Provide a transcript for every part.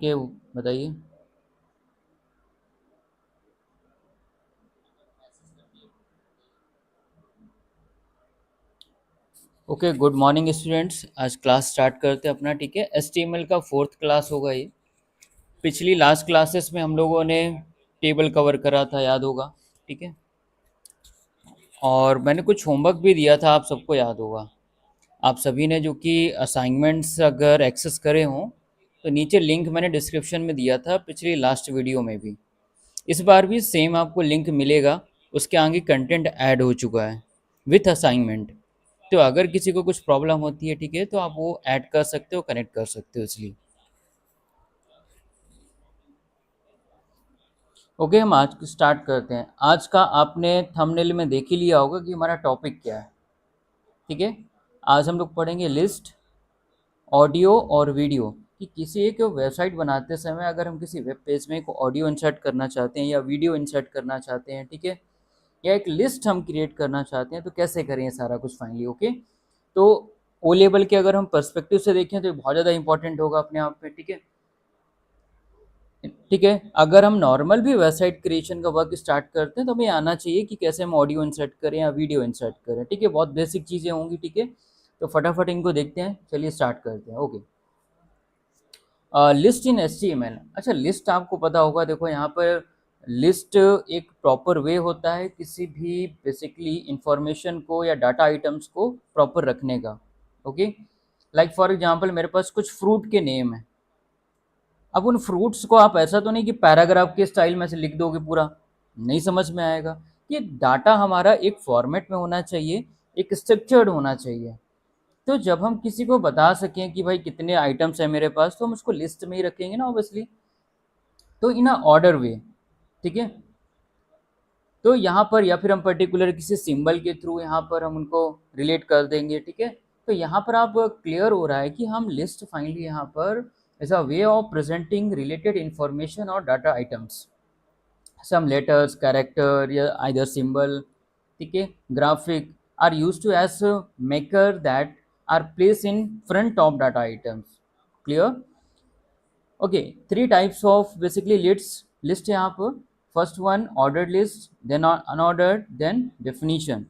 के बताइए। Okay, good morning students. आज क्लास स्टार्ट करते हैं अपना। ठीक है, एचटीएमएल का फोर्थ क्लास होगा ये। पिछली लास्ट क्लासेस में हम लोगों ने टेबल कवर करा था, याद होगा। ठीक है, और मैंने कुछ होमवर्क भी दिया था, आप सबको याद होगा। आप सभी ने जो कि असाइनमेंट्स अगर एक्सेस करे हों तो नीचे लिंक मैंने डिस्क्रिप्शन में दिया था पिछली लास्ट वीडियो में भी। इस बार भी सेम आपको लिंक मिलेगा। उसके आगे कंटेंट ऐड हो चुका है विथ असाइनमेंट। तो अगर किसी को कुछ प्रॉब्लम होती है, ठीक है, तो आप वो ऐड कर सकते हो, कनेक्ट कर सकते हो इसलिए। ओके, हम आज स्टार्ट करते हैं। आज का आपने थंबनेल में देख ही लिया होगा कि हमारा टॉपिक क्या है। ठीक है, आज हम लोग पढ़ेंगे लिस्ट, ऑडियो और वीडियो। कि किसी एक वेबसाइट बनाते समय अगर हम किसी वेब पेज में एक ऑडियो इंसर्ट करना चाहते हैं या वीडियो इंसर्ट करना चाहते हैं, ठीक है, या एक लिस्ट हम क्रिएट करना चाहते हैं, तो कैसे करें ये सारा कुछ फाइनली। ओके, तो ओ लेवल के अगर हम पर्सपेक्टिव से देखें तो ये बहुत ज़्यादा इंपॉर्टेंट होगा अपने आप में। ठीक है, ठीक है, अगर हम नॉर्मल भी वेबसाइट क्रिएशन का वर्क स्टार्ट करते हैं तो हमें आना चाहिए कि कैसे हम ऑडियो इंसर्ट करें या वीडियो इंसर्ट करें। ठीक है, बहुत बेसिक चीज़ें होंगी। ठीक है, तो फटाफट इनको देखते हैं, चलिए स्टार्ट करते हैं। ओके, लिस्ट इन एचटीएमएल। अच्छा, लिस्ट आपको पता होगा। देखो यहाँ पर लिस्ट एक प्रॉपर वे होता है किसी भी बेसिकली इंफॉर्मेशन को या डाटा आइटम्स को प्रॉपर रखने का। ओके, लाइक फॉर एग्जांपल मेरे पास कुछ फ्रूट के नेम है। अब उन फ्रूट्स को आप ऐसा तो नहीं कि पैराग्राफ के स्टाइल में से लिख दोगे पूरा, नहीं समझ में आएगा। कि डाटा हमारा एक फॉर्मेट में होना चाहिए, एक स्ट्रक्चर्ड होना चाहिए। तो जब हम किसी को बता सकें कि भाई कितने आइटम्स हैं मेरे पास, तो हम उसको लिस्ट में ही रखेंगे ना ऑब्वियसली। तो इन अ ऑर्डर वे। ठीक है, तो यहाँ पर या फिर हम पर्टिकुलर किसी सिंबल के थ्रू यहाँ पर हम उनको रिलेट कर देंगे। ठीक है, तो यहाँ पर आप क्लियर हो रहा है कि हम लिस्ट फाइनली यहाँ पर as a way of presenting related information और data items, some letters, character या either symbol, ठीक है, graphic are used to as a maker that are placed in front of data items. Clear? Okay, three types of basically list है यहाँ पर। First one ordered list, then unordered, then definition.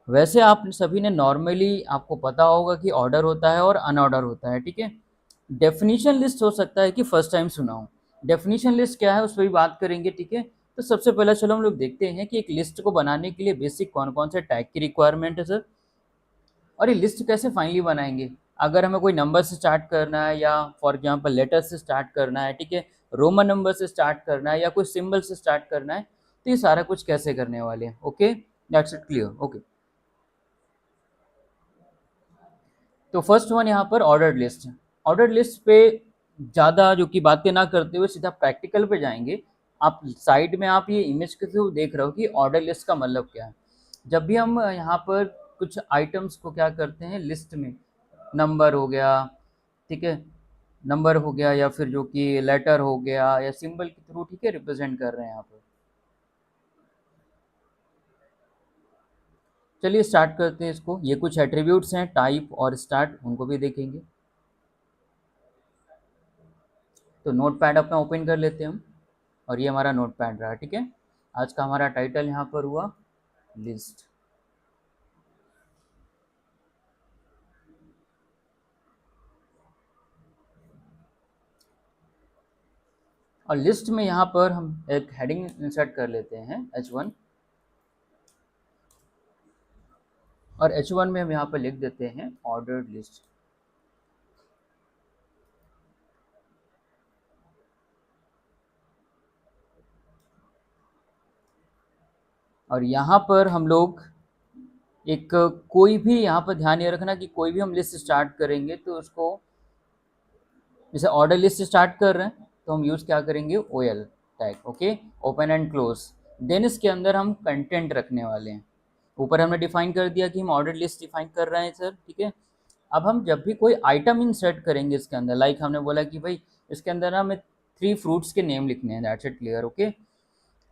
वैसे आप सभी ने normally आपको पता होगा कि ऑर्डर होता है और अनऑर्डर होता है। ठीक है, डेफिनीशन लिस्ट हो सकता है कि फर्स्ट टाइम सुना हो। डेफिनीशन लिस्ट क्या है उस पर भी बात करेंगे। ठीक है, तो सबसे पहले चलो हम लोग देखते हैं कि एक लिस्ट को बनाने के लिए बेसिक कौन कौन से टैग की रिक्वायरमेंट है सर, और ये लिस्ट कैसे फाइनली बनाएंगे। अगर हमें कोई नंबर से स्टार्ट करना है या फॉर एग्जांपल लेटर से स्टार्ट करना है, ठीक है, रोमन नंबर से स्टार्ट करना है या कोई सिंबल से स्टार्ट करना है, तो ये सारा कुछ कैसे करने वाले हैं। Okay, that's it, clear. Okay, तो फर्स्ट वन यहाँ पर ऑर्डर्ड लिस्ट। ऑर्डर्ड लिस्ट पे ज़्यादा जो कि बातें ना करते हुए सीधा प्रैक्टिकल पे जाएंगे। आप साइड में आप ये इमेज के थ्रू देख रहे हो कि ऑर्डर लिस्ट का मतलब क्या है। जब भी हम यहाँ पर कुछ आइटम्स को क्या करते हैं लिस्ट में, नंबर हो गया, ठीक है, नंबर हो गया या फिर जो कि लेटर हो गया या सिंबल के थ्रू, ठीक है, रिप्रेजेंट कर रहे हैं यहाँ पर। चलिए स्टार्ट करते हैं इसको। ये कुछ एट्रीब्यूट्स हैं, टाइप और स्टार्ट, उनको भी देखेंगे। तो नोट पैड अपना ओपन कर लेते हैं हम, और ये हमारा नोट पैड रहा। ठीक है, आज का हमारा टाइटल यहाँ पर हुआ लिस्ट। और लिस्ट में यहाँ पर हम एक हेडिंग इंसर्ट कर लेते हैं H1, और H1 में हम यहाँ पर लिख देते हैं ऑर्डर्ड लिस्ट। और यहाँ पर हम लोग एक कोई भी यहाँ पर ध्यान ये रखना कि कोई भी हम लिस्ट स्टार्ट करेंगे तो उसको, जैसे ऑर्डर लिस्ट स्टार्ट कर रहे हैं तो हम यूज़ क्या करेंगे, OL tag. Okay, open and close. Then इसके अंदर हम कंटेंट रखने वाले हैं। ऊपर हमने डिफाइन कर दिया कि हम ऑर्डर लिस्ट डिफाइन कर रहे हैं सर। ठीक है, अब हम जब भी कोई आइटम इंसर्ट करेंगे इसके अंदर, लाइक हमने बोला कि भाई इसके अंदर हमें 3 फ्रूट्स के नेम लिखने हैं, दैट्स इट, क्लियर। ओके,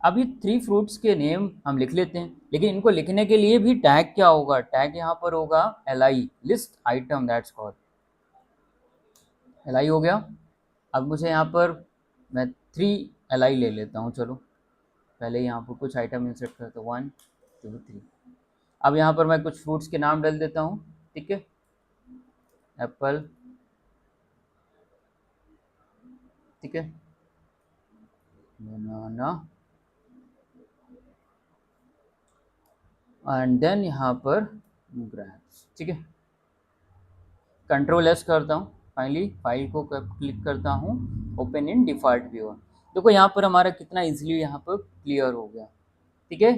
अब ये 3 फ्रूट्स के नेम हम लिख लेते हैं, लेकिन इनको लिखने के लिए भी टैग क्या होगा, टैग यहाँ पर होगा LI, list item, that's called LI हो गया। अब मुझे यहाँ पर मैं 3 Li ले लेता हूँ। चलो पहले यहाँ पर कुछ आइटम इंसर्ट करता हूँ, 1 2 3। अब यहाँ पर मैं कुछ फ्रूट्स के नाम डाल देता हूँ, ठीक है। एप्पल, ठीक है, बनाना, एंड देन यहाँ पर ग्रेप्स, ठीक है। कंट्रोल एस करता हूँ, फाइनली फाइल को क्लिक करता हूँ, ओपन इन डिफ़ॉल्ट व्यूअर। देखो यहाँ पर हमारा कितना इजीली यहाँ पर क्लियर हो गया, ठीक है।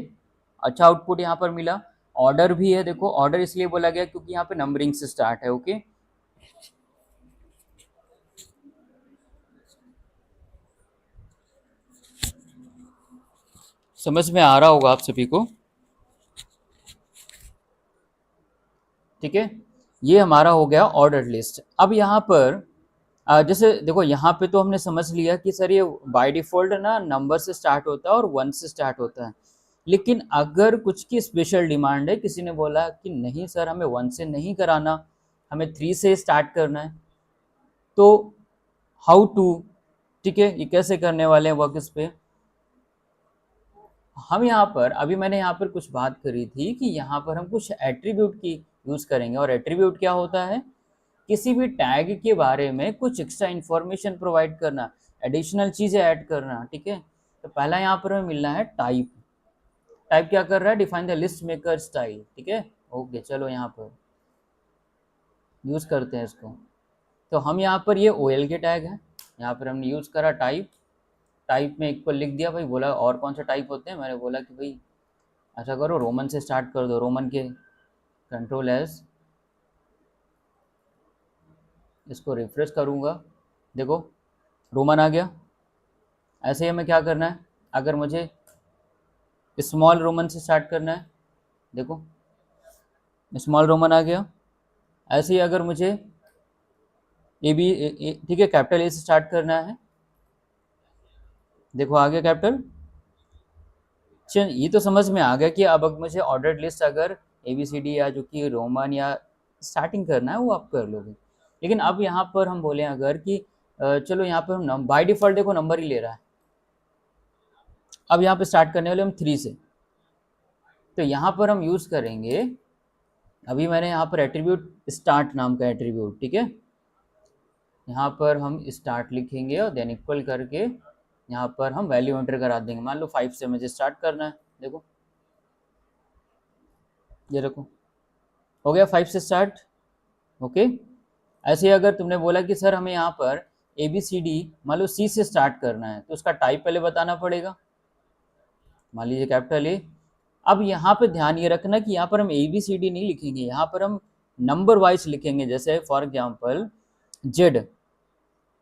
अच्छा आउटपुट यहाँ पर मिला। ऑर्डर भी है, देखो ऑर्डर इसलिए बोला गया क्योंकि यहाँ पे नंबरिंग से स्टार्ट है, ओके। समझ में आ रहा होगा आप सभी को, ठीक है। ये हमारा हो गया ऑर्डर लिस्ट। अब यहाँ पर जैसे देखो यहाँ पे तो हमने समझ लिया कि सर ये बाय डिफ़ॉल्ट ना नंबर से स्टार्ट होता है और 1 से स्टार्ट होता है। लेकिन अगर कुछ की स्पेशल डिमांड है, किसी ने बोला कि नहीं सर हमें 1 से नहीं कराना, हमें 3 से स्टार्ट करना है, तो हाउ टू, ठीक है, ये कैसे करने वाले हैं वर्क इस पे। हम यहाँ पर अभी मैंने यहाँ पर कुछ बात करी थी कि यहाँ पर हम कुछ एट्रीब्यूट की यूज़ करेंगे। और एट्रीब्यूट क्या होता है, किसी भी टैग के बारे में कुछ एक्स्ट्रा इन्फॉर्मेशन प्रोवाइड करना, एडिशनल चीज़ें ऐड करना, ठीक है। तो पहला यहाँ पर हमें मिलना है टाइप। टाइप क्या कर रहा है, define the list maker style, ठीक है। ओके चलो यहाँ पर यूज़ करते हैं इसको। तो हम यहाँ पर ये OL के टैग हैं, यहाँ पर हमने यूज़ करा टाइप। टाइप में इक्वल लिख दिया भाई, बोला और कौन सा टाइप होते हैं, मैंने बोला कि भाई ऐसा करो रोमन से स्टार्ट कर दो, रोमन के। कंट्रोल एस, इसको रिफ्रेश करूँगा, देखो रोमन आ गया। ऐसे ही हमें क्या करना है, अगर मुझे स्मॉल रोमन से स्टार्ट करना है, देखो स्मॉल रोमन आ गया। ऐसे ही अगर मुझे ए बी, ठीक है, कैपिटल ए से स्टार्ट करना है, देखो आ गया कैपिटल। चल ये तो समझ में आ गया कि अब मुझे ऑर्डर लिस्ट अगर ABCD या जो कि रोमन या स्टार्टिंग करना है वो आप कर लोगे। लेकिन अब यहाँ पर हम बोले अगर कि चलो यहाँ पर हम बाय डिफ़ॉल्ट देखो नंबर ही ले रहा है। अब यहाँ पे स्टार्ट करने वाले हम 3 से, तो यहाँ पर हम यूज़ करेंगे, अभी मैंने यहाँ पर एट्रीब्यूट स्टार्ट नाम का एट्रीब्यूट, ठीक है। यहाँ पर हम स्टार्ट लिखेंगे और देन इक्वल करके यहाँ पर हम वैल्यू एंटर करा देंगे। मान लो 5 से मुझे स्टार्ट करना है, देखो ये रखो हो गया 5 से स्टार्ट, ओके। ऐसे ही अगर तुमने बोला कि सर हमें यहाँ पर ABCD मान लो C से स्टार्ट करना है, तो उसका टाइप पहले बताना पड़ेगा, मान लीजिए कैपिटल A। अब यहाँ पे ध्यान ये रखना कि यहाँ पर हम ABCD नहीं लिखेंगे, यहाँ पर हम नंबर वाइज लिखेंगे। जैसे फॉर एग्जाम्पल Z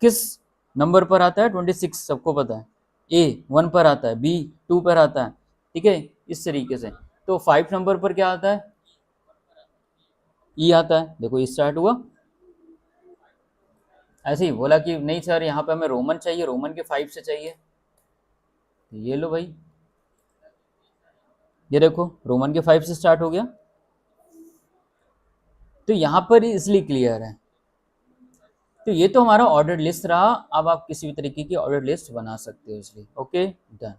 किस नंबर पर आता है, 26 सबको पता है। A 1 पर आता है, B 2 पर आता है, ठीक है, इस तरीके से। तो 5 नंबर पर क्या आता है, E आता है, देखो ये स्टार्ट हुआ। ऐसे ही बोला कि नहीं सर यहाँ पे हमें रोमन चाहिए, रोमन के 5 से चाहिए, तो ये लो भाई, ये देखो रोमन के 5 से स्टार्ट हो गया। तो यहाँ पर इसलिए क्लियर है। तो ये तो हमारा ऑर्डर लिस्ट रहा। अब आप किसी भी तरीके की ऑर्डर लिस्ट बना सकते हो इसलिए, ओके डन।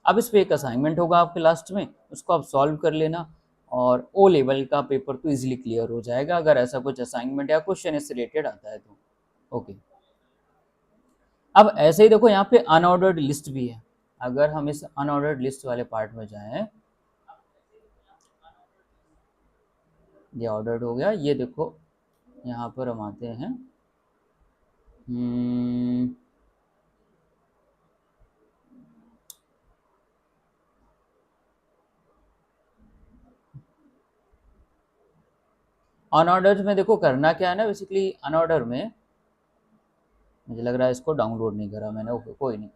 अब इस पे एक असाइनमेंट होगा आपके लास्ट में, उसको आप सॉल्व कर लेना और O लेवल का पेपर तो इजीली क्लियर हो जाएगा, अगर ऐसा कुछ असाइनमेंट या क्वेश्चन इससे रिलेटेड आता है तो, ओके। अब ऐसे ही देखो यहाँ पे अनऑर्डर्ड लिस्ट भी है। अगर हम इस अनऑर्डर्ड लिस्ट वाले पार्ट में जाएं, ये ऑर्डर्ड हो गया, ये देखो यहाँ पर हम आते हैं, अनऑर्डर में देखो करना क्या है ना, बेसिकली अनऑर्डर में मुझे लग रहा है इसको डाउनलोड नहीं करा मैंने, ओके कोई नहीं।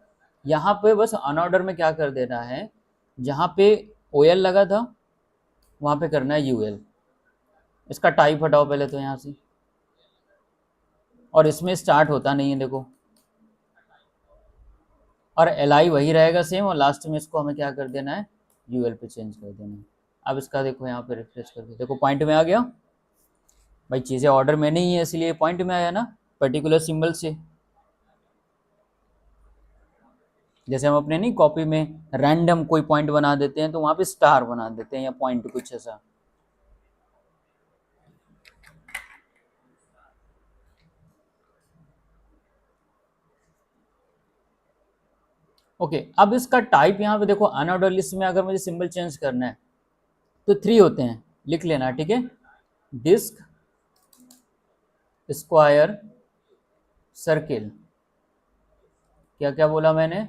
यहाँ पे बस अनऑर्डर में क्या कर देना है, जहाँ पे OL लगा था वहाँ पे करना है UL। इसका टाइप हटाओ पहले तो यहाँ से, और इसमें स्टार्ट होता नहीं है देखो, और LI वही रहेगा सेम, और लास्ट में इसको हमें क्या कर देना है, UL पे चेंज कर देना है। अब इसका देखो यहाँ पे रिफ्रेश करके देखो पॉइंट में आ गया भाई, चीज़ें ऑर्डर में नहीं है इसलिए पॉइंट में आया ना, पर्टिकुलर सिंबल से। जैसे हम अपने नहीं कॉपी में रैंडम कोई पॉइंट बना देते हैं तो वहां पे स्टार बना देते हैं या पॉइंट कुछ ऐसा। ओके, अब इसका टाइप यहाँ पे देखो, अनऑर्डर लिस्ट में अगर मुझे सिंबल चेंज करना है तो 3 होते हैं, लिख लेना, ठीक है। Disc, square, circle. क्या क्या बोला मैंने?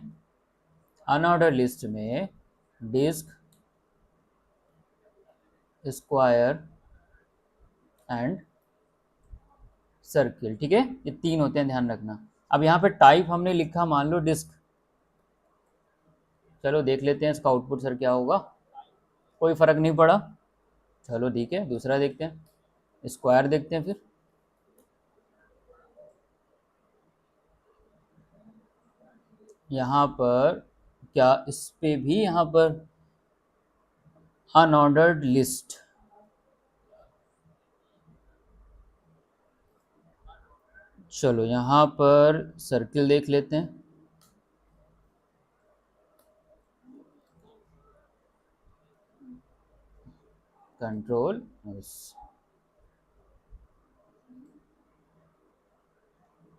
अनऑर्डर लिस्ट में डिस्क, स्क्वायर एंड सर्किल, ठीक है, ये 3 होते हैं, ध्यान रखना। अब यहाँ पे टाइप हमने लिखा मान लो डिस्क, चलो देख लेते हैं इसका आउटपुट सर क्या होगा। कोई फर्क नहीं पड़ा, चलो ठीक है, दूसरा देखते हैं, स्क्वायर देखते हैं फिर। यहाँ पर क्या इस पे भी यहाँ पर अनऑर्डर्ड लिस्ट, चलो यहाँ पर सर्किल देख लेते हैं। कंट्रोल एस,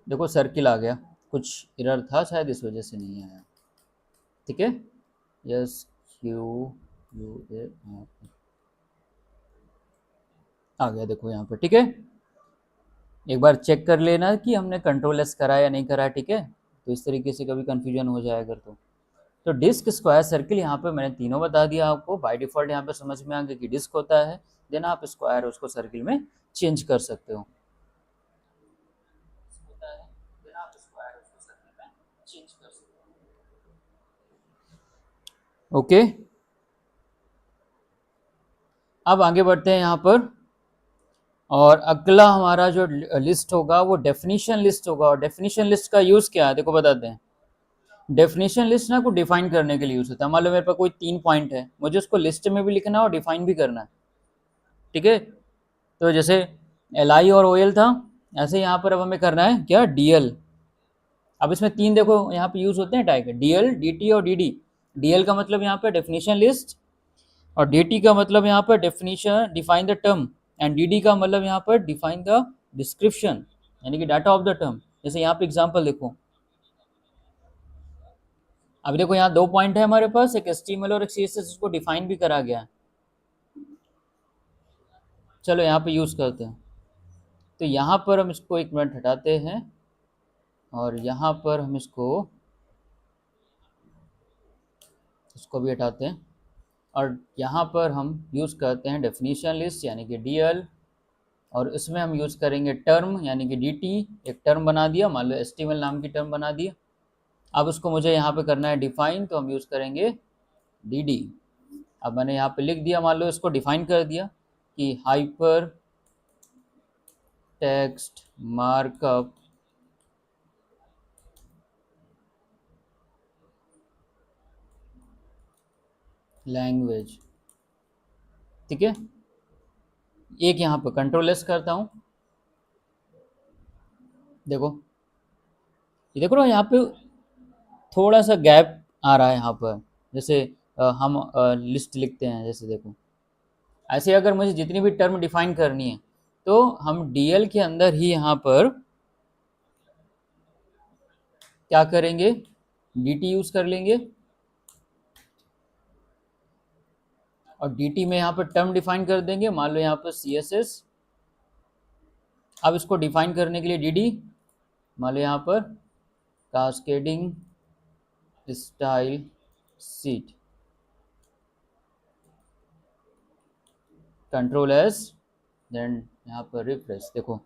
देखो सर्किल आ गया, कुछ एरर था शायद इस वजह से नहीं आया, ठीक है। यस क्यू यू ए आ गया, देखो यहाँ पर, ठीक है। एक बार चेक कर लेना कि हमने कंट्रोल एस करा या नहीं करा, ठीक है। तो इस तरीके से कभी कंफ्यूजन हो जाए अगर तो डिस्क, स्क्वायर, सर्किल यहाँ पे मैंने तीनों बता दिया आपको। बाय डिफॉल्ट यहाँ पे समझ में आ गया कि डिस्क होता है, देन आप स्क्वायर उसको सर्किल में चेंज कर सकते हो। ओके, अब आगे बढ़ते हैं यहाँ पर, और अगला हमारा जो लिस्ट होगा वो डेफिनेशन लिस्ट होगा। और डेफिनेशन लिस्ट का यूज क्या है देखो बताते हैं। डेफिनेशन लिस्ट ना को डिफाइन करने के लिए यूज होता है। मान लो मेरे पास कोई 3 पॉइंट है, मुझे उसको लिस्ट में भी लिखना है और डिफाइन भी करना है, ठीक है। तो जैसे LI और OL था, ऐसे यहाँ पर अब हमें करना है क्या, DL। अब इसमें 3 देखो यहाँ पे यूज होते हैं टैग, DL, DT और DD। DL का मतलब यहाँ पे डेफिनेशन लिस्ट, और DT का मतलब यहाँ पर definition define the term, and DD का मतलब यहाँ पर डिफाइन द डिस्क्रिप्शन, यानी कि डाटा ऑफ द टर्म। जैसे यहाँ पे एग्जांपल देखो, अभी देखो यहाँ 2 पॉइंट है हमारे पास, एक HTML और एक CSS, उसको डिफाइन भी करा गया है। चलो यहाँ पे यूज करते हैं, तो यहाँ पर हम इसको 1 मिनट हटाते हैं, और यहाँ पर हम इसको भी हटाते हैं, और यहाँ पर हम यूज़ करते हैं डेफिनेशन लिस्ट यानी कि DL, और इसमें हम यूज़ करेंगे टर्म यानी कि DT। एक टर्म बना दिया, मान लो HTML नाम की टर्म बना दिया। अब उसको मुझे यहाँ पे करना है डिफाइन, तो हम यूज़ करेंगे DD। अब मैंने यहाँ पे लिख दिया, मान लो इसको डिफाइन कर दिया कि हाइपर टेक्स्ट मार्कअप लैंग्वेज, ठीक है। एक यहाँ पे कंट्रोल एस करता हूँ, देखो ये देखो ना यहाँ पे थोड़ा सा गैप आ रहा है यहाँ पर, जैसे हम लिस्ट लिखते हैं, जैसे देखो ऐसे अगर मुझे जितनी भी टर्म डिफाइन करनी है तो हम DL के अंदर ही यहाँ पर क्या करेंगे, DT यूज कर लेंगे, और DT में यहाँ पर टर्म डिफाइन कर देंगे, मान लो यहाँ पर CSS। अब इसको डिफाइन करने के लिए DD, मान लो यहाँ पर cascading style sheet, control S, then यहाँ पर रिफ्रेश। देखो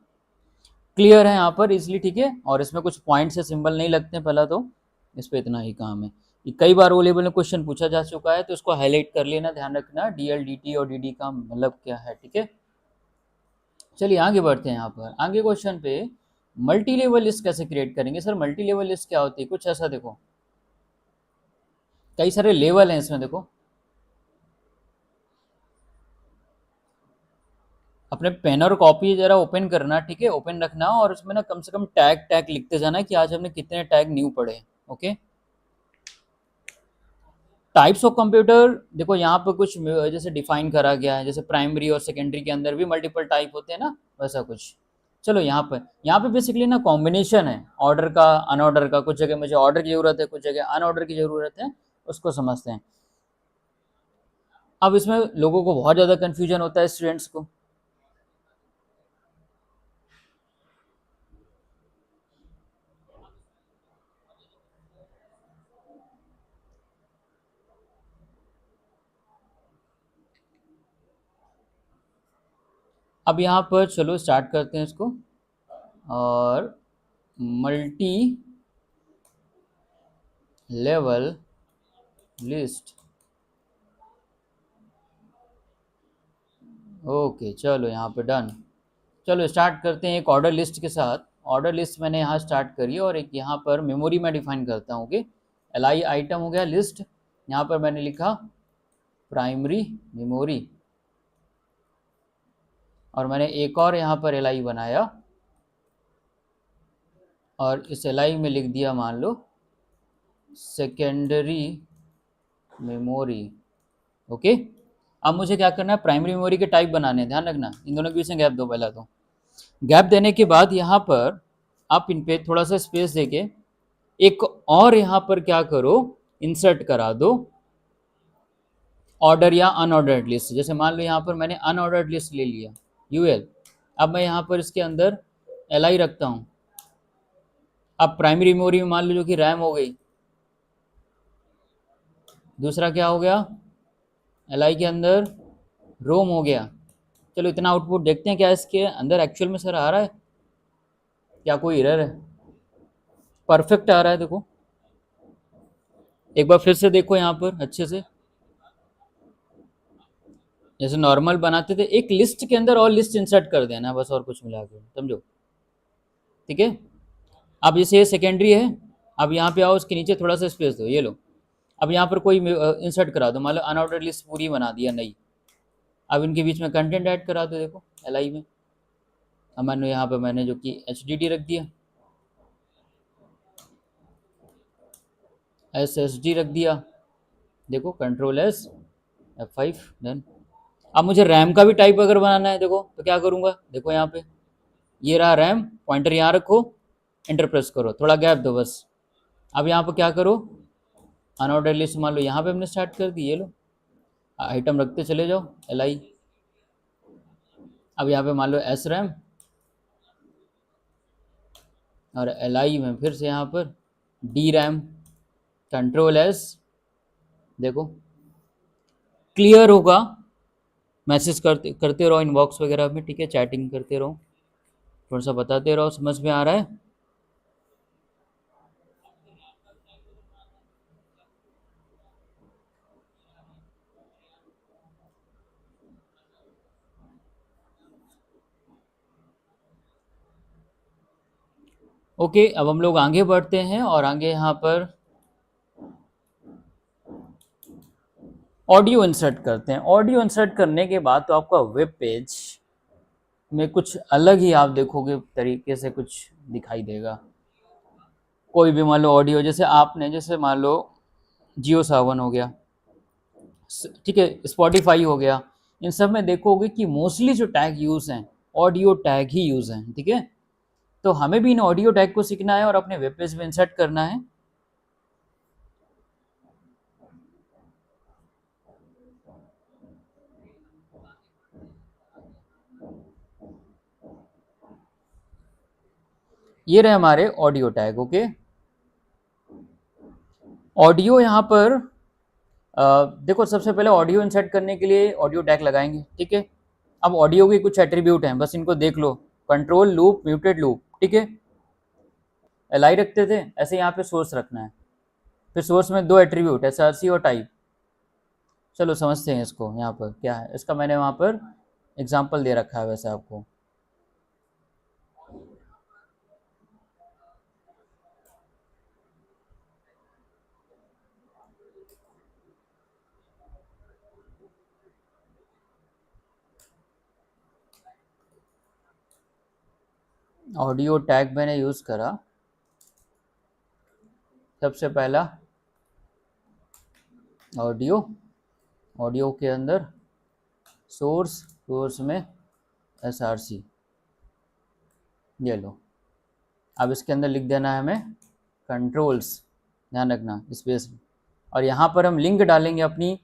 क्लियर है यहाँ पर इसलिए, ठीक है। और इसमें कुछ पॉइंट से सिंबल नहीं लगते हैं, पहला तो इस पर इतना ही काम है। ये कई बार वो लेवल में क्वेश्चन पूछा जा चुका है, तो इसको हाईलाइट कर लेना, ध्यान रखना DL, DT और DD का मतलब क्या है, ठीक है। चलिए आगे बढ़ते हैं। यहाँ पर आगे क्वेश्चन पे मल्टी लेवल लिस्ट कैसे क्रिएट करेंगे। सर मल्टी लेवल लिस्ट क्या होती है, कुछ ऐसा देखो, कई सारे लेवल हैं इसमें, देखो अपने पेन और कॉपी जरा ओपन करना, ठीक है, ओपन रखना, और उसमें ना कम से कम टैग टैग लिखते जाना कि आज हमने कितने टैग न्यू पढ़े, ओके। टाइप्स ऑफ कंप्यूटर देखो यहाँ पर कुछ जैसे डिफाइन करा गया है, जैसे प्राइमरी और सेकेंडरी के अंदर भी मल्टीपल टाइप होते हैं ना, वैसा कुछ। चलो यहाँ पे बेसिकली ना कॉम्बिनेशन है ऑर्डर का अनऑर्डर का, कुछ जगह मुझे ऑर्डर की जरूरत है, कुछ जगह अनऑर्डर की जरूरत है, उसको समझते हैं। अब इसमें लोगों को बहुत ज़्यादा कन्फ्यूजन होता है स्टूडेंट्स को। अब यहाँ पर चलो स्टार्ट करते हैं इसको। और मल्टी लेवल लिस्ट, ओके चलो यहाँ पे डन। चलो स्टार्ट करते हैं एक ऑर्डर लिस्ट के साथ। ऑर्डर लिस्ट मैंने यहाँ स्टार्ट करी और एक यहाँ पर मेमोरी में डिफाइन करता हूँ कि एल आई आइटम हो गया लिस्ट, यहाँ पर मैंने लिखा प्राइमरी मेमोरी, और मैंने एक और यहाँ पर एल आई बनाया और इस एल आई में लिख दिया मान लो सेकेंडरी मेमोरी। ओके, अब मुझे क्या करना है, प्राइमरी मेमोरी के टाइप बनाने हैं, ध्यान रखना इन दोनों के बीच में गैप दो। पहला तो गैप देने के बाद यहाँ पर आप इन पे थोड़ा सा स्पेस देके एक और यहाँ पर क्या करो, इंसर्ट करा दो ऑर्डर या अनऑर्डर्ड लिस्ट। जैसे मान लो यहाँ पर मैंने अनऑर्डर्ड लिस्ट ले लिया यूएल, अब मैं यहाँ पर इसके अंदर एल आई रखता हूँ। अब प्राइमरी मेमोरी में मान लो जो कि रैम हो गई, दूसरा क्या हो गया एल आई के अंदर रोम हो गया। चलो इतना आउटपुट देखते हैं क्या इसके अंदर एक्चुअल में सर आ रहा है, क्या कोई एरर है, परफेक्ट आ रहा है। देखो एक बार फिर से देखो यहाँ पर अच्छे से, जैसे नॉर्मल बनाते थे एक लिस्ट के अंदर और लिस्ट इंसर्ट कर देना बस, और कुछ मिला के, समझो। ठीक है, अब जैसे ये सेकेंडरी है, अब यहाँ पे आओ उसके नीचे थोड़ा सा स्पेस दो, ये लो। अब यहाँ पर कोई इंसर्ट करा दो, मान लो अनऑर्डर्ड लिस्ट पूरी बना दिया नई। अब इनके बीच में कंटेंट ऐड करा दो, देखो एल आई में। अब मान लो यहाँ पर मैंने जो कि एच डी डी रख दिया, एस एस डी रख दिया, देखो कंट्रोल एस F5 डन। अब मुझे रैम का भी टाइप अगर बनाना है देखो तो क्या करूँगा, देखो यहाँ पे ये रहा रैम, पॉइंटर यहाँ रखो, एंटर प्रेस करो, थोड़ा गैप दो बस। अब यहाँ पर क्या करो, अनऑर्डर लिस्ट मान लो यहाँ पे हमने स्टार्ट कर दी, ये लो आइटम रखते चले जाओ एल आई। अब यहाँ पे मान लो एस रैम और एल आई में फिर से यहाँ पर डी रैम, कंट्रोल एस, देखो क्लियर होगा। मैसेज करते करते रहो इनबॉक्स वगैरह में, ठीक है, चैटिंग करते रहो, थोड़ा सा बताते रहो, समझ में आ रहा है। ओके, अब हम लोग आगे बढ़ते हैं और आगे यहाँ पर ऑडियो इंसर्ट करते हैं। ऑडियो इंसर्ट करने के बाद तो आपका वेब पेज में कुछ अलग ही आप देखोगे तरीके से कुछ दिखाई देगा। कोई भी मान लो ऑडियो, जैसे आपने जैसे मान लो जियो सावन हो गया, ठीक है, स्पॉटिफाई हो गया, इन सब में देखोगे कि मोस्टली जो टैग यूज़ हैं ऑडियो टैग ही यूज़ हैं। ठीक है, तो हमें भी इन ऑडियो टैग को सीखना है और अपने वेब पेज में इंसर्ट करना है। ये रहे हमारे ऑडियो टैग। ओके, ऑडियो यहाँ पर देखो सबसे पहले ऑडियो इंसर्ट करने के लिए ऑडियो टैग लगाएंगे। ठीक है, अब ऑडियो के कुछ एट्रीब्यूट हैं, बस इनको देख लो, कंट्रोल लूप, म्यूटेड लूप। ठीक है, एल आई रखते थे, ऐसे यहाँ पे सोर्स रखना है, फिर सोर्स में दो एट्रीब्यूट एस आर सी और टाइप। चलो समझते हैं इसको, यहाँ पर क्या है इसका, मैंने वहाँ पर एग्जाम्पल दे रखा है वैसे आपको। ऑडियो टैग मैंने यूज़ करा, सबसे पहला ऑडियो, ऑडियो के अंदर सोर्स, सोर्स में src, ये लो। अब इसके अंदर लिख देना है हमें कंट्रोल्स, ध्यान रखना स्पेस, और यहाँ पर हम लिंक डालेंगे अपनी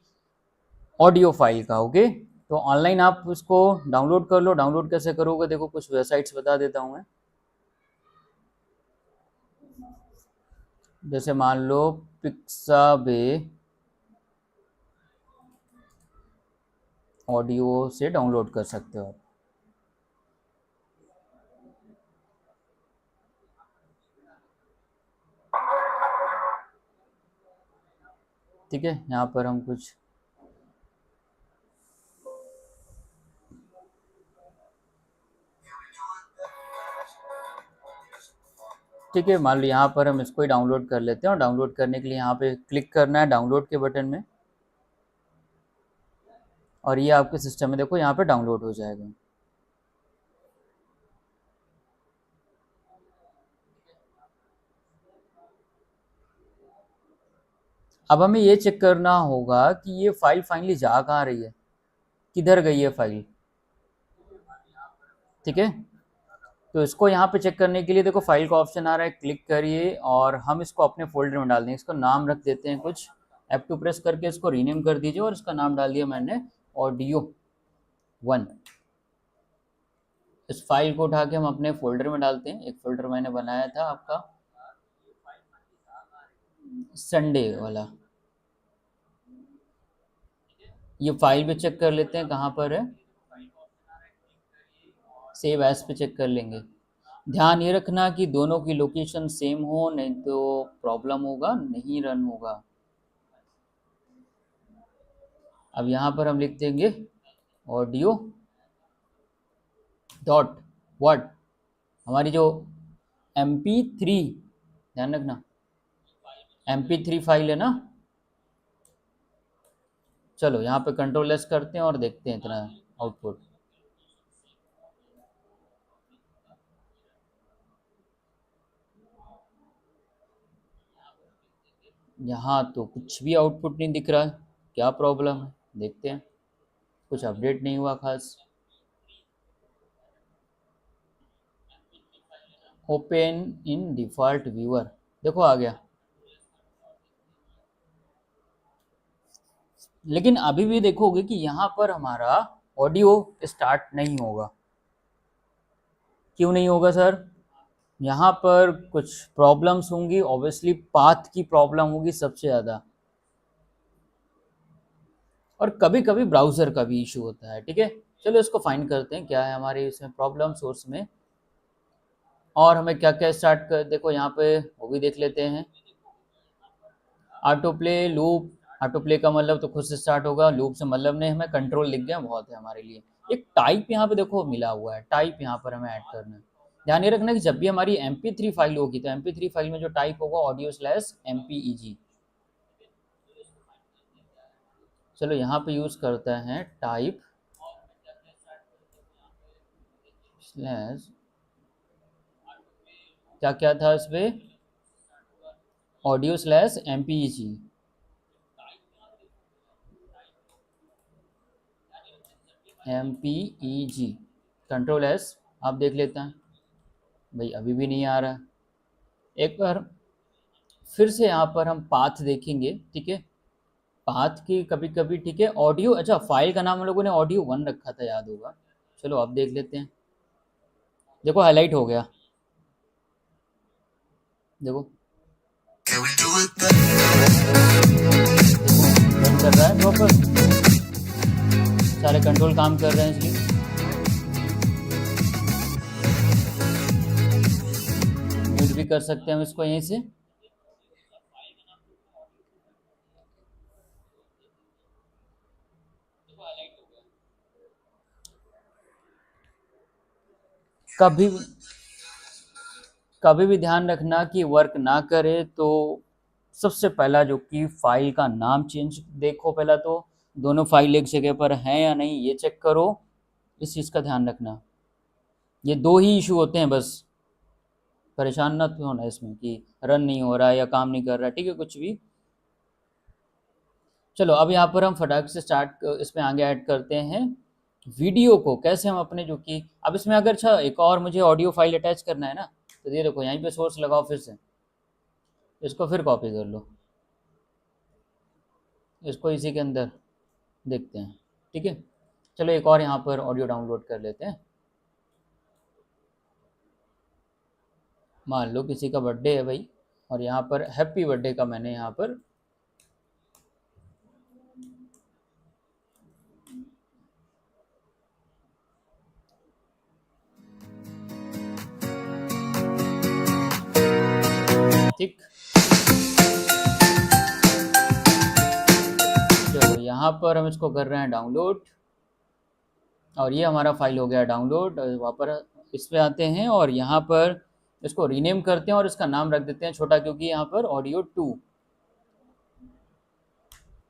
ऑडियो फाइल का। ओके, तो ऑनलाइन आप उसको डाउनलोड कर लो। डाउनलोड कैसे करोगे, देखो कुछ वेबसाइट्स बता देता हूँ मैं। जैसे मान लो पिक्साबे ऑडियो से डाउनलोड कर सकते हो आप। ठीक है, यहाँ पर हम कुछ ठीक है, मान लो यहाँ पर हम इसको ही डाउनलोड कर लेते हैं, और डाउनलोड करने के लिए यहाँ पे क्लिक करना है डाउनलोड के बटन में, और ये आपके सिस्टम में देखो यहाँ पे डाउनलोड हो जाएगा। अब हमें ये चेक करना होगा कि ये फाइल फाइनली जा कहाँ रही है, किधर गई है फाइल। ठीक है, तो इसको यहाँ पे चेक करने के लिए देखो फाइल का ऑप्शन आ रहा है, क्लिक करिए और हम इसको अपने फोल्डर में डाल देंगे। इसको नाम रख देते हैं कुछ, F2 प्रेस करके इसको रीनेम कर दीजिए, और इसका नाम डाल दिया मैंने ऑडियो 1। इस फाइल को उठा के हम अपने फोल्डर में डालते हैं। एक फोल्डर मैंने बनाया था आपका संडे वाला, ये फाइल भी चेक कर लेते हैं कहाँ पर है, सेव एज पे चेक कर लेंगे। ध्यान ये रखना कि दोनों की लोकेशन सेम हो, नहीं तो प्रॉब्लम होगा, नहीं रन होगा। अब यहाँ पर हम लिख देंगे ऑडियो डॉट व्हाट, हमारी जो MP3, ध्यान रखना MP3 फाइल है ना। चलो यहाँ पे कंट्रोल एस करते हैं और देखते हैं इतना आउटपुट। यहाँ तो कुछ भी आउटपुट नहीं दिख रहा है, क्या प्रॉब्लम है देखते हैं। कुछ अपडेट नहीं हुआ खास। ओपन इन डिफ़ॉल्ट व्यूअर, देखो आ गया, लेकिन अभी भी देखोगे कि यहाँ पर हमारा ऑडियो स्टार्ट नहीं होगा। क्यों नहीं होगा सर? यहाँ पर कुछ प्रॉब्लम्स होंगी, ऑब्वियसली पाथ की प्रॉब्लम होगी सबसे ज़्यादा, और कभी कभी ब्राउज़र का भी इशू होता है। ठीक है, चलो इसको फाइंड करते हैं क्या है हमारे इसमें प्रॉब्लम सोर्स में, और हमें क्या क्या स्टार्ट कर, देखो यहाँ पे वो भी देख लेते हैं। Auto play loop, auto play का मतलब तो खुद से स्टार्ट होगा, लूप से मतलब नहीं, हमें कंट्रोल लिख गया बहुत है हमारे लिए। एक टाइप यहाँ पे देखो मिला हुआ है, टाइप यहाँ पर हमें ऐड करना है। ध्यान ये रखना कि जब भी हमारी MP3 फाइल होगी तो MP3 फाइल में जो टाइप होगा audio/MPEG। चलो यहाँ पे यूज करते हैं टाइप स्लैश, क्या क्या था इस पे, audio/MPEG। MPEG कंट्रोल एस, आप देख लेते हैं भाई अभी भी नहीं आ रहा। एक बार फिर से यहाँ पर हम पाथ देखेंगे। ठीक है, पाथ की कभी कभी, ठीक है, ऑडियो, अच्छा फाइल का नाम हम लोगों ने ऑडियो 1 रखा था, याद होगा। चलो अब देख लेते हैं, देखो हाईलाइट हो गया, देखो रन कर रहा है प्रॉपर, सारे कंट्रोल काम कर रहे हैं इसलिए। म्यूट भी कर सकते हैं हम इसको यहीं से। कभी कभी भी ध्यान रखना कि वर्क ना करे तो सबसे पहला जो कि फाइल का नाम चेंज, देखो पहला तो दोनों फाइल एक जगह पर हैं या नहीं ये चेक करो, इस चीज़ का ध्यान रखना। ये दो ही इशू होते हैं बस, परेशान ना तो होना इसमें कि रन नहीं हो रहा है या काम नहीं कर रहा है। ठीक है, कुछ भी चलो अब यहाँ पर हम फटाक से स्टार्ट इसमें आगे ऐड करते हैं वीडियो को। कैसे हम अपने जो कि अब इसमें अगर अच्छा एक और मुझे ऑडियो फाइल अटैच करना है ना, तो ये देखो यहीं पे सोर्स लगाओ, फिर से इसको फिर कॉपी कर लो, इसको इसी के अंदर देखते हैं। ठीक है, चलो एक और यहाँ पर ऑडियो डाउनलोड कर लेते हैं। मान लो किसी का बर्थडे है भाई, और यहाँ पर हैप्पी बर्थडे का मैंने यहाँ पर ठीक। चलो यहाँ पर हम इसको कर रहे हैं डाउनलोड, और ये हमारा फाइल हो गया डाउनलोड। वहाँ पर इस पे आते हैं और यहाँ पर इसको रीनेम करते हैं और इसका नाम रख देते हैं छोटा, क्योंकि यहाँ पर ऑडियो 2।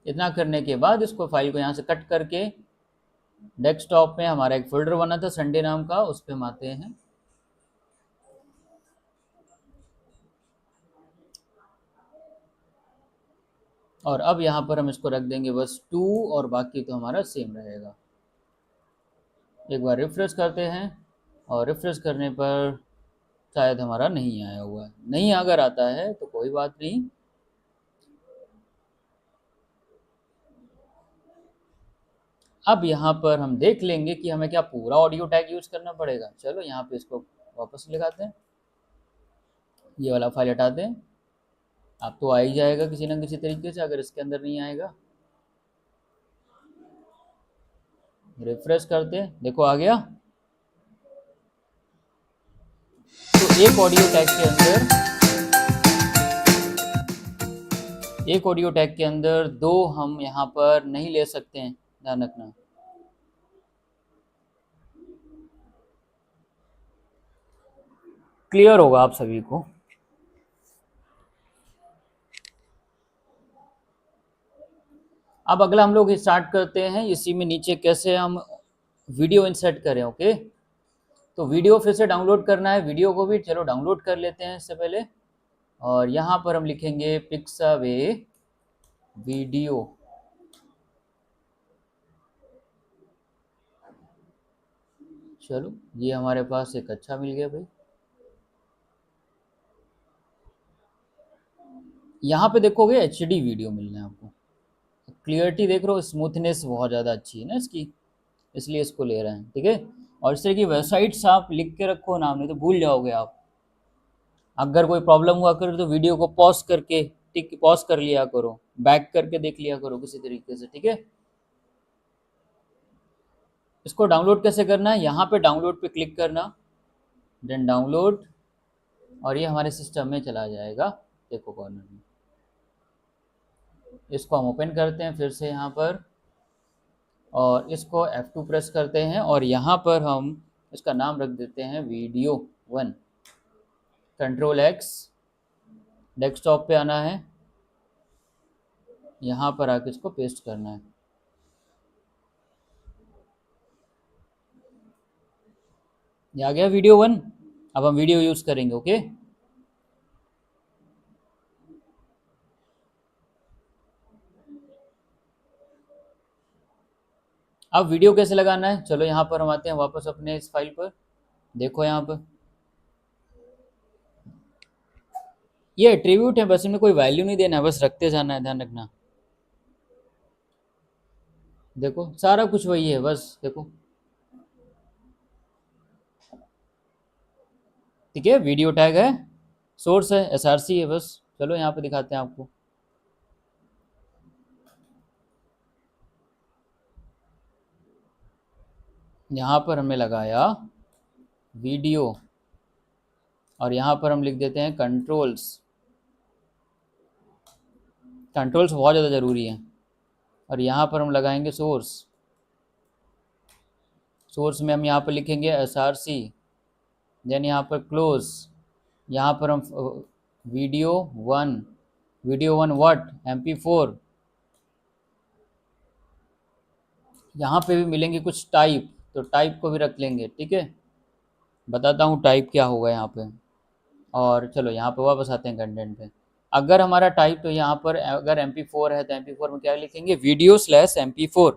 इतना करने के बाद इसको फाइल को यहाँ से कट करके डेस्कटॉप में हमारा एक फोल्डर बना था संडे नाम का, उस पर हम आते हैं। और अब यहाँ पर हम इसको रख देंगे बस 2, और बाकी तो हमारा सेम रहेगा। एक बार रिफ्रेश करते हैं, और रिफ्रेश करने पर शायद हमारा नहीं आया हुआ है। नहीं अगर आता है तो कोई बात नहीं। अब यहाँ पर हम देख लेंगे कि हमें क्या पूरा ऑडियो टैग यूज़ करना पड़ेगा। चलो यहाँ पे इसको वापस लगाते हैं, ये वाला फाइल हटाते हैं। अब तो आ ही जाएगा किसी ना किसी तरीके से, अगर इसके अंदर नहीं आएगा। रिफ्रेश करते हैं, देखो आ गया। तो एक ऑडियो टैग के अंदर, एक ऑडियो टैग के अंदर 2 हम यहाँ पर नहीं ले सकते हैं, ध्यान रखना। क्लियर होगा आप सभी को। अब अगला हम लोग स्टार्ट करते हैं इसी में नीचे कैसे हम वीडियो इंसर्ट करें। ओके, तो वीडियो फिर से डाउनलोड करना है, वीडियो को भी चलो डाउनलोड कर लेते हैं इससे पहले। और यहाँ पर हम लिखेंगे पिक्सावे वीडियो। चलो ये हमारे पास एक अच्छा मिल गया भाई। यहाँ पे देखोगे HD वीडियो मिलना है आपको। क्लियरिटी देख रहे हो, स्मूथनेस बहुत ज़्यादा अच्छी है ना इसकी, इसलिए इसको ले रहे हैं। ठीक है, और इस तरह की वेबसाइट्स आप लिख के रखो नाम, नहीं तो भूल जाओगे आप। अगर कोई प्रॉब्लम हुआ करे तो वीडियो को पॉज करके, ठीक पॉज कर लिया करो, बैक करके देख लिया करो किसी तरीके से। ठीक है, इसको डाउनलोड कैसे करना है, यहाँ पे डाउनलोड पे क्लिक करना, देन डाउनलोड, और ये हमारे सिस्टम में चला जाएगा। देखो कॉर्नर में, इसको हम ओपन करते हैं फिर से यहाँ पर, और इसको F2 प्रेस करते हैं, और यहाँ पर हम इसका नाम रख देते हैं वीडियो 1। कंट्रोल X, डेस्कटॉप पे आना है, यहाँ पर आके इसको पेस्ट करना है। ये आ गया वीडियो 1। अब हम वीडियो यूज़ करेंगे। ओके, अब वीडियो कैसे लगाना है, चलो यहाँ पर हम आते हैं वापस अपने इस फाइल पर। देखो यहाँ पर ये एट्रीब्यूट है, बस इनमें कोई वैल्यू नहीं देना है, बस रखते जाना है, ध्यान रखना। देखो सारा कुछ वही है, बस देखो। ठीक है, वीडियो टैग है, सोर्स है, SRC है, बस। चलो यहाँ पे दिखाते हैं आपको। यहाँ पर हमने लगाया वीडियो, और यहाँ पर हम लिख देते हैं कंट्रोल्स। कंट्रोल्स बहुत ज़्यादा ज़रूरी है। और यहाँ पर हम लगाएंगे सोर्स। सोर्स में हम यहाँ पर लिखेंगे SRC, देन यहाँ पर क्लोज। यहाँ पर हम वीडियो 1, वीडियो 1 व्हाट MP4। यहाँ पे भी मिलेंगे कुछ टाइप, तो टाइप को भी रख लेंगे। ठीक है, बताता हूँ टाइप क्या होगा यहाँ पे। और चलो यहाँ पे वापस आते हैं कंटेंट पे। अगर हमारा टाइप तो यहाँ पर अगर MP4 है तो MP4 में क्या लिखेंगे, वीडियो/MP4,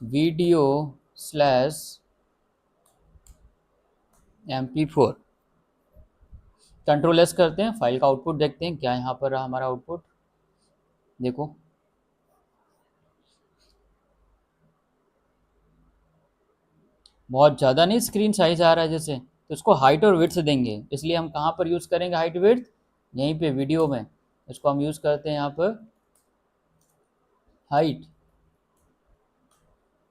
वीडियो/MP4। कंट्रोल एस करते हैं, फाइल का आउटपुट देखते हैं क्या यहाँ पर रहा हमारा आउटपुट। देखो बहुत ज़्यादा नहीं स्क्रीन साइज आ रहा है जैसे, तो इसको हाइट और विड्थ देंगे। इसलिए हम कहाँ पर यूज़ करेंगे हाइट विड्थ, यहीं पे वीडियो में। इसको हम यूज़ करते हैं यहाँ पर हाइट,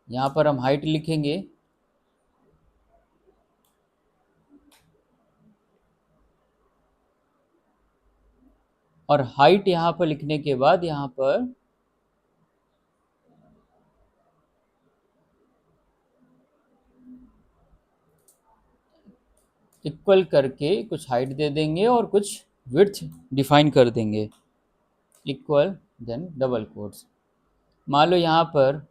यहाँ पर हम हाइट लिखेंगे। और हाइट यहाँ पर लिखने के बाद यहाँ पर इक्वल करके कुछ हाइट दे देंगे और कुछ विड्थ डिफाइन कर देंगे, इक्वल देन डबल कोट्स। मान लो यहाँ पर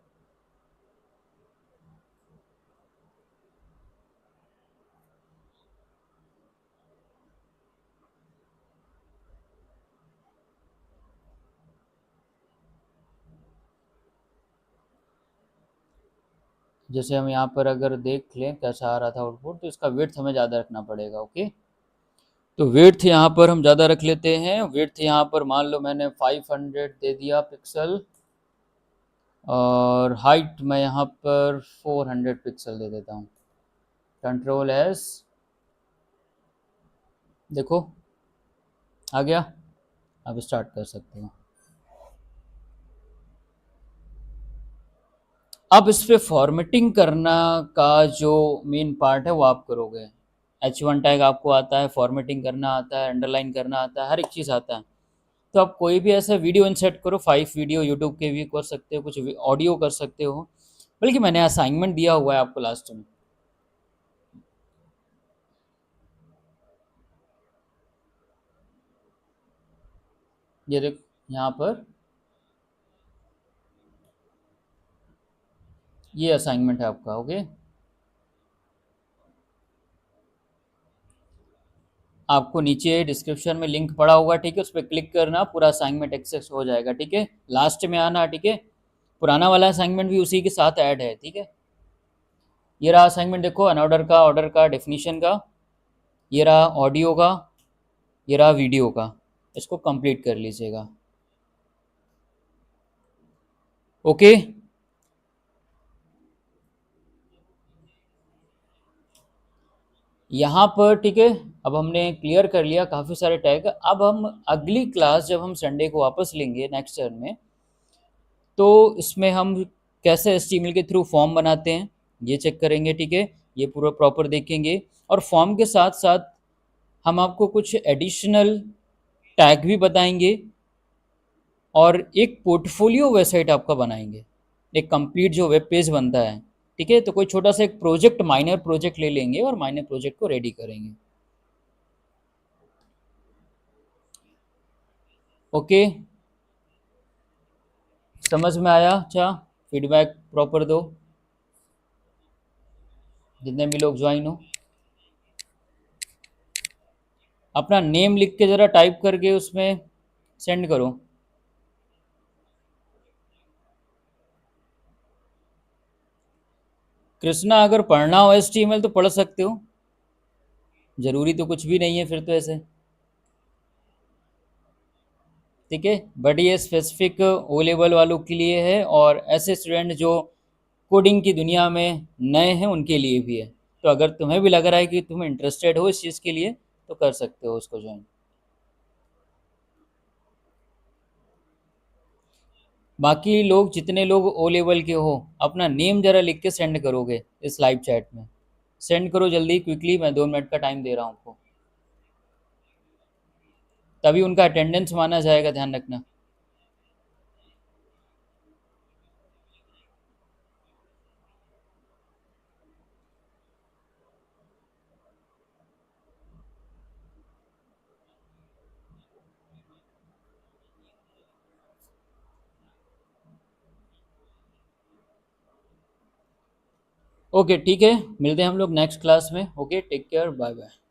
जैसे हम यहाँ पर अगर देख लें कैसा आ रहा था आउटपुट, तो इसका विड्थ हमें ज़्यादा रखना पड़ेगा। ओके, तो विड्थ यहाँ पर हम ज़्यादा रख लेते हैं। विड्थ यहाँ पर मान लो मैंने 500 दे दिया पिक्सल, और हाइट मैं यहाँ पर 400 पिक्सल दे देता हूँ। कंट्रोल एस, देखो आ गया। अब स्टार्ट कर सकते हो। अब इस पे फॉर्मेटिंग करना का जो मेन पार्ट है वो आप करोगे। H1 टैग आपको आता है, फॉर्मेटिंग करना आता है, अंडरलाइन करना आता है, हर एक चीज़ आता है। तो आप कोई भी ऐसा वीडियो इंसर्ट करो, 5 वीडियो यूट्यूब के भी कर सकते हो, कुछ ऑडियो कर सकते हो। बल्कि मैंने असाइनमेंट दिया हुआ है आपको लास्ट में, ये देख यहाँ पर, ये असाइनमेंट है आपका। ओके, आपको नीचे डिस्क्रिप्शन में लिंक पड़ा होगा, ठीक है, उस पर क्लिक करना, पूरा असाइनमेंट एक्सेस हो जाएगा। ठीक है, लास्ट में आना, ठीक है। पुराना वाला असाइनमेंट भी उसी के साथ ऐड है। ठीक है, ये रहा असाइनमेंट, देखो अनऑर्डर का, ऑर्डर का, डेफिनेशन का, ये रहा ऑडियो का, ये रहा वीडियो का। इसको कंप्लीट कर लीजिएगा। ओके, यहाँ पर ठीक है, अब हमने क्लियर कर लिया काफ़ी सारे टैग। अब हम अगली क्लास जब हम संडे को वापस लेंगे नेक्स्ट टर्म में, तो इसमें हम कैसे HTML के थ्रू फॉर्म बनाते हैं ये चेक करेंगे। ठीक है, ये पूरा प्रॉपर देखेंगे। और फॉर्म के साथ साथ हम आपको कुछ एडिशनल टैग भी बताएंगे, और एक पोर्टफोलियो वेबसाइट आपका बनाएंगे, एक कंप्लीट जो वेब पेज बनता है। ठीक है, तो कोई छोटा सा एक प्रोजेक्ट, माइनर प्रोजेक्ट ले लेंगे और माइनर प्रोजेक्ट को रेडी करेंगे। ओके, समझ में आया? अच्छा, फीडबैक प्रॉपर दो, जितने भी लोग ज्वाइन हो। अपना नेम लिख के ज़रा टाइप करके उसमें सेंड करो। कृष्णा, अगर पढ़ना हो HTML तो पढ़ सकते हो, ज़रूरी तो कुछ भी नहीं है फिर तो ऐसे। ठीक है, बट ये स्पेसिफिक ओ लेवल वालों के लिए है, और ऐसे स्टूडेंट जो कोडिंग की दुनिया में नए हैं उनके लिए भी है। तो अगर तुम्हें भी लग रहा है कि तुम इंटरेस्टेड हो इस चीज़ के लिए, तो कर सकते हो उसको ज्वाइन। बाकी लोग, जितने लोग ओ लेवल के हो, अपना नेम ज़रा लिख के सेंड करोगे इस लाइव चैट में। सेंड करो जल्दी, क्विकली, मैं 2 मिनट का टाइम दे रहा हूँ आपको, तभी उनका अटेंडेंस माना जाएगा, ध्यान रखना। ओके ठीक है, मिलते हैं हम लोग नेक्स्ट क्लास में। Okay, take care, bye bye.